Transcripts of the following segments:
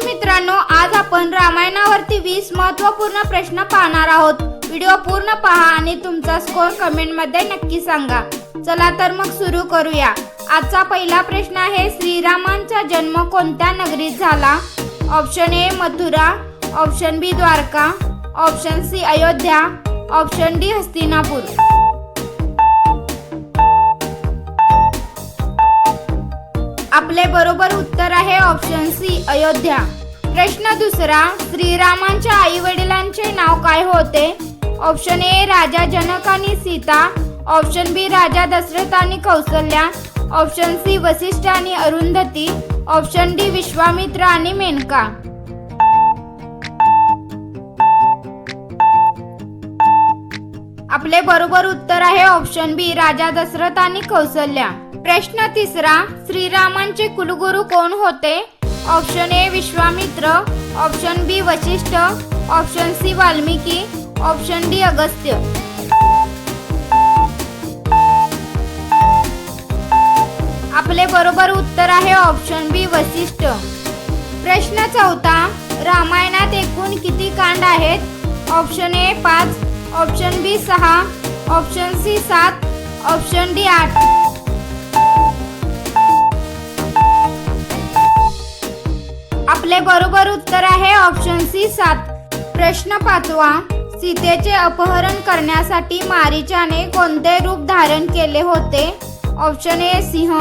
विद्यार्थी मित्रांनो, आज आपण रामायणावरती 20 महत्त्वपूर्ण प्रश्न पाहणार आहोत। व्हिडिओ पूर्ण पहा आणि तुमचा स्कोर कमेंट मध्ये नक्की सांगा। चला तर मग सुरू करूया। आजचा पहिला प्रश्न आहे, श्रीरामांचा जन्म कोणत्या नगरीत झाला? Option A Mathura, option B Dwarka, option C Ayodhya, option D Hastinapur. आपले बरोबर उत्तर आहे ऑप्शन सी अयोध्या। प्रश्न दुसरा, श्रीरामांच्या आई वडिलांचे नाव काय होते? ऑप्शन ए राजा जनक आणि सीता, ऑप्शन बी राजा दशरथ आणि कौसल्या, ऑप्शन सी वशिष्ठ आणि अरुंधती, ऑप्शन डी विश्वामित्र आणि मेनका। आपले बरोबर उत्तर आहे ऑप्शन बी राजा दशरथ आणि कौसल्या। प्रश्न तिसरा, श्रीरामांचे कुलगुरू कोण होते? Option A Vishwamitra, option B Vashishtha, option C Valmiki, option D Agastya. आपले बरोबर उत्तर आहे ऑप्शन बी वशिष्ठ। प्रश्न चौथा, रामायणात एकूण किती कांड आहेत? Option A 5, option B 6, option C 7, option D 8। आपले बरोबर उत्तर आहे ऑप्शन सी 7। प्रश्न पाचवा, सीतेचे अपहरण करण्यासाठी मारीचाने कोणते रूप धारण केले होते? ऑप्शन ए सिंह,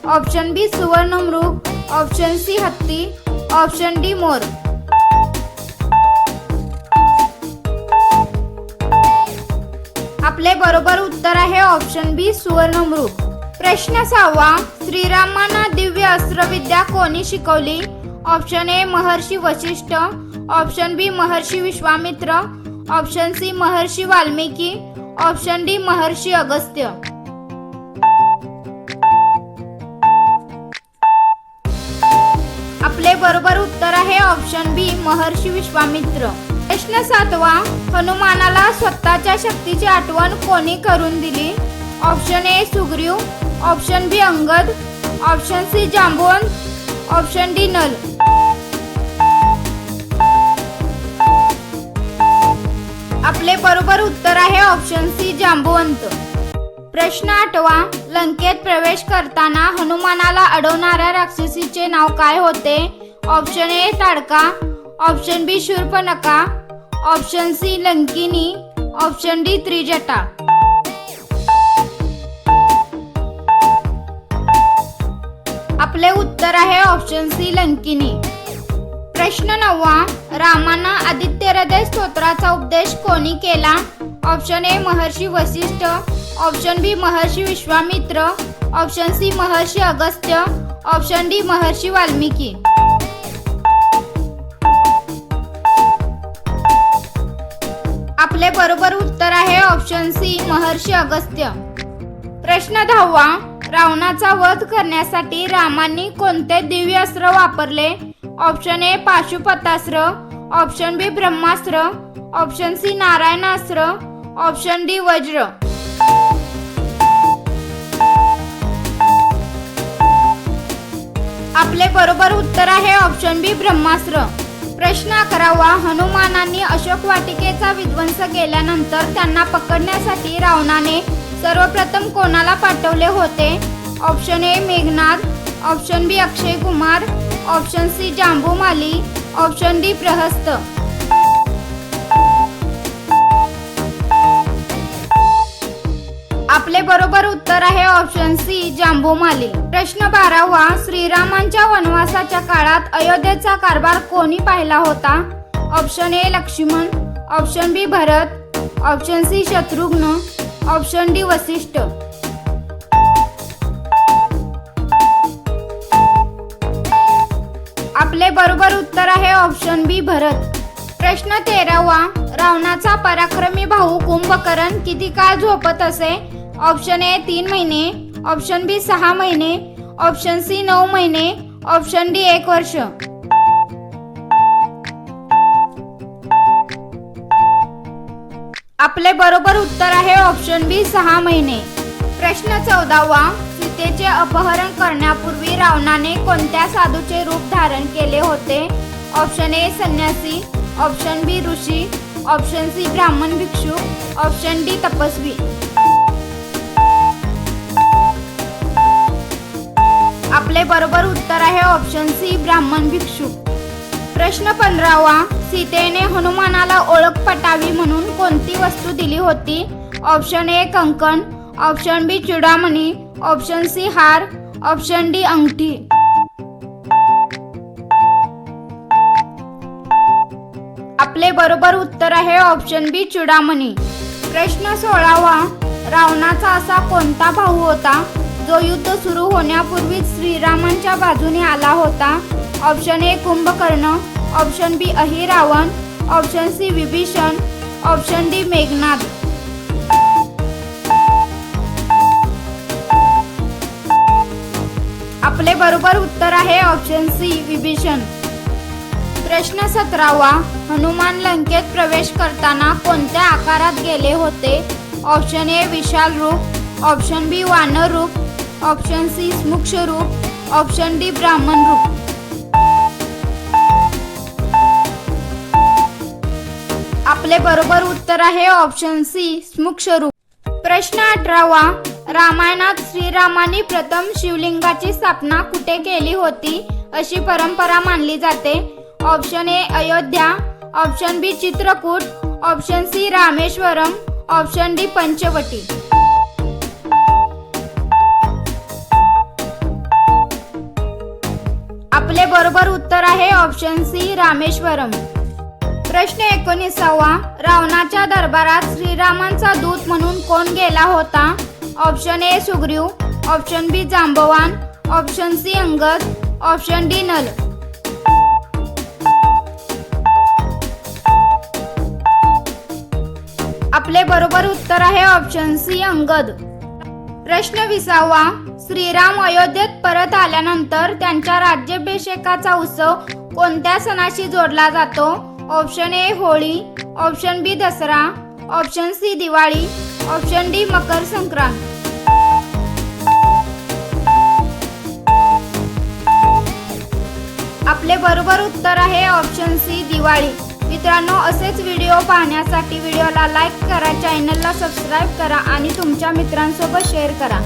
ऑप्शन बी सुवर्णमृग, ऑप्शन सी हत्ती, ऑप्शन डी मोर। आपले बरोबर उत्तर आहे ऑप्शन बी सुवर्णमृग। प्रश्न सहावा, श्रीरामांना दिव्य अस्त्रविद्या कोणी शिकवली? Option A Maharshi Vashishtha, option B Maharshi Vishwamitra, option C Maharshi Valmiki, option D Maharshi Agastya. आपले बरोबर उत्तर आहे ऑप्शन बी महर्षी विश्वामित्र। प्रश्न सातवा, हनुमानाला स्वतःच्या शक्तीची आठवण कोणी करून दिली? Option A Sugriva, option B Angad, option C Jambavant, option D Nal. आपले बरोबर उत्तर आहे ऑप्शन सी जांबवंत। प्रश्न आठवा, लंकेत प्रवेश करताना हनुमानाला अडवणाऱ्या राक्षसीचे नाव काय होते? Option A Tadaka, option B Shurpanakha, option C Lankini, option D Trijata. आपले उत्तर आहे ऑप्शन सी लंकिनी। प्रश्न नववा, रामांना आदित्य हृदय स्तोत्राचा उपदेश कोणी केला? Option A Maharshi Vashishtha, option B Maharshi Vishwamitra, option C Maharshi Agastya, option D Maharshi Valmiki. आपले बरोबर उत्तर आहे ऑप्शन सी महर्षी अगस्त्य। प्रश्न 10वा, रावणाचा वध करण्यासाठी रामांनी कोणते दिव्य अस्त्र वापरले? Option A Pashupatastra, option B Brahmastra, option C Narayanastra, option D Vajra. आपले बरोबर उत्तर आहे ऑप्शन बी ब्रह्मास्त्र। प्रश्न 11वा, हनुमानांनी अशोक वाटिकेचा विध्वंस केल्यानंतर त्यांना पकडण्यासाठी रावणाने सर्वप्रथम कोणाला पाठवले होते? Option A Meghnad, option B Akshay Kumar, option C Jambumali, option D Prahasta. आपले बरोबर उत्तर आहे ऑप्शन सी जांबुमाली। प्रश्न 12वा, श्रीरामांच्या वनवासाच्या काळात अयोध्येचा कारभार कोणी पाहिला होता? Option A Lakshman, option B Bharat, option C Shatrughna, option D Vashishtha. आपले बरोबर उत्तर आहे ऑप्शन बी भरत। प्रश्न 13वा, रावणाचा पराक्रमी भाऊ कुंभकर्ण किती काळ झोपत असे? ऑप्शन ए 3 महिने, ऑप्शन बी 6 महिने, ऑप्शन सी 9 महिने, ऑप्शन डी 1 वर्ष। आपले बरोबर उत्तर आहे ऑप्शन बी 6 महिने। प्रश्न 14वा, सीतेचे अपहरण करण्यापूर्वी रावणाने कोणत्या साधूचे रूप धारण केले होते? ऑप्शन ए संन्यासी, ऑप्शन बी ऋषी, ऑप्शन सी ब्राह्मण भिक्षू, ऑप्शन डी तपस्वी. आपले बरोबर उत्तर आहे ऑप्शन सी ब्राह्मण भिक्षू. प्रश्न 15वा. सीतेने हनुमानाला ओळख पटावी म्हणून कोणती वस्तू दिली होती? ऑप्शन ए कंकण, ऑप्शन बी चूडामणी, ऑप्शन सी हार, ऑप्शन डी अंगठी. आपले बरोबर उत्तर आहे ऑप्शन बी चूडामणी. प्रश्न 16वा. रावणाचा असा कोणता भाऊ होता जो युद्ध सुरू होण्यापूर्वीच श्रीरामांच्या बाजूने आला होता? Option A Kumbhakarna, option B Ahiravan, option C Vibhishan, option D Meghnad. आपले बरोबर उत्तर आहे ऑप्शन सी विभीषण. प्रश्न 17वा. हनुमान लंकेत प्रवेश करताना कोणत्या आकारात गेले होते? ऑप्शन ए विशाल रूप, ऑप्शन बी वानर रूप, ऑप्शन सी स्मुक्ष रूप, ऑप्शन डी ब्राह्मण रूप. आपले बरोबर उत्तर आहे ऑप्शन सी स्मुक्ष रूप. प्रश्न 18वा. रामायणात श्रीरामांनी प्रथम शिवलिंगाची स्थापना कुठे केली होती अशी परंपरा मानली जाते? Option A Ayodhya, option B Chitrakoot, option C Rameswaram, option D Panchavati. आपले बरोबर उत्तर आहे ऑप्शन सी रामेश्वरम. प्रश्न 19वा. रावणाच्या दरबारात श्रीरामांचा दूत म्हणून कोण गेला होता? Option A Sugriva, option B Jambavan, option C Angad, option D Nal. आपले बरोबर उत्तर आहे ऑप्शन सी अंगद. प्रश्न 20वा. श्रीराम अयोध्येत परत आल्यानंतर त्यांच्या राज्याभिषेकाचा उत्सव कोणत्या सणाशी जोडला जातो? Option A Holi, option B Dasara, option C Diwali, option D Makar Sankrant. आपले बरोबर उत्तर आहे ऑप्शन सी दिवाळी. मित्रांनो, असेच व्हिडिओ पाहण्यासाठी व्हिडिओला लाईक करा, चॅनलला सबस्क्राईब करा आणि तुमच्या मित्रांसोबत शेअर करा.